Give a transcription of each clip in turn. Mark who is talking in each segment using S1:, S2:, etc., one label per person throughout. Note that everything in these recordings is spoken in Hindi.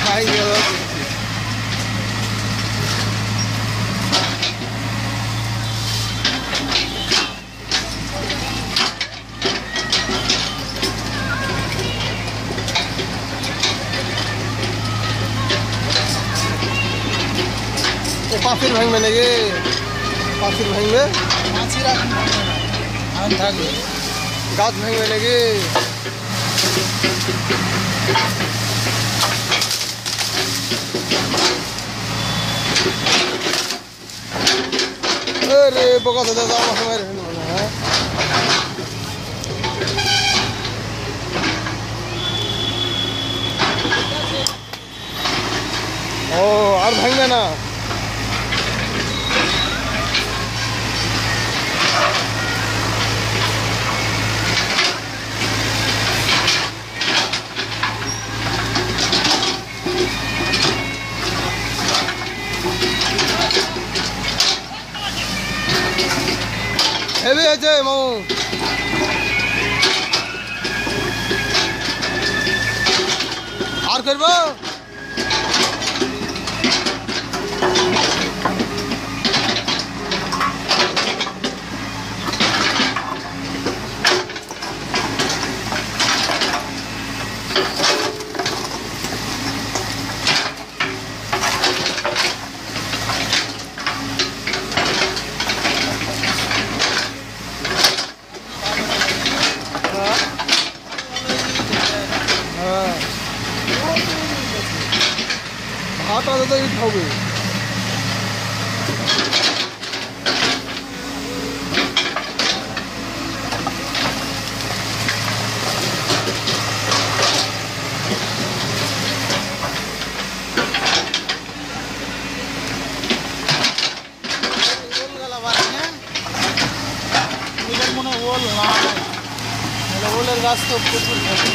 S1: भाई पाफिर भाई मैंने ये पाफिर भाई में गाज भाई मैंने ये अरे बोका दादा हमारे हैं ओ और भाई में ना हेवी है जे माऊ और करबो तो ईट हो गई ওলের গাছ তো প্রচুর থাকে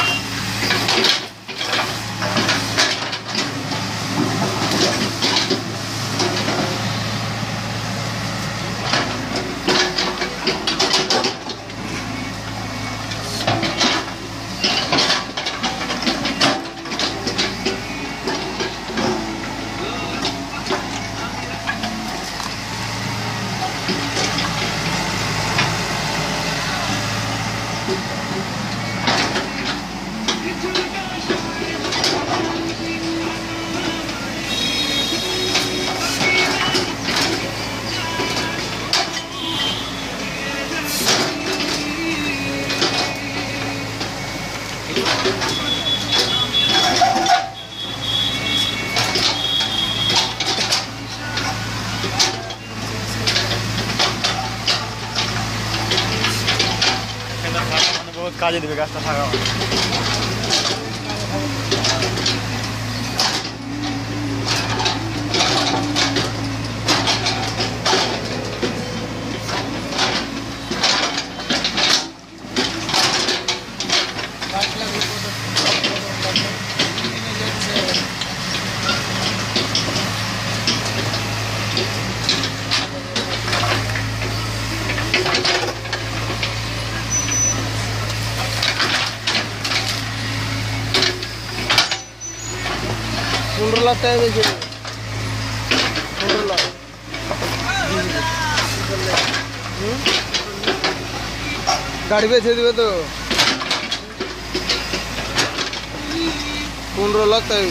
S1: কাজে দেবে গাছটা থাকা लगता है देखिए गाड़ी पे छे दिवे तो 15 लगता है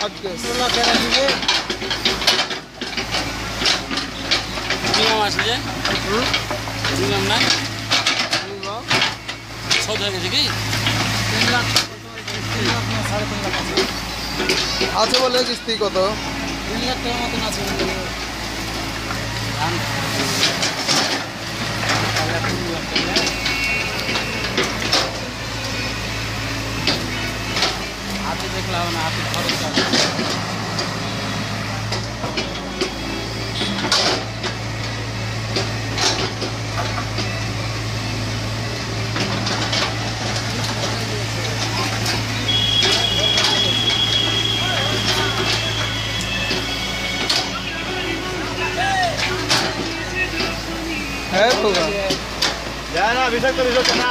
S1: आज के 16 कह दीजिए नियम আসলে নিয়ম না সব হয়ে গেছে কি 3 লাখ 3.5 লাখ আছে বলে কিস্তি কত 3 লাখ টাকার মতন আছে হাতে দেখলাম না হাতে খরচ আছে है होगा
S2: जाए ना अभिषेक तो ना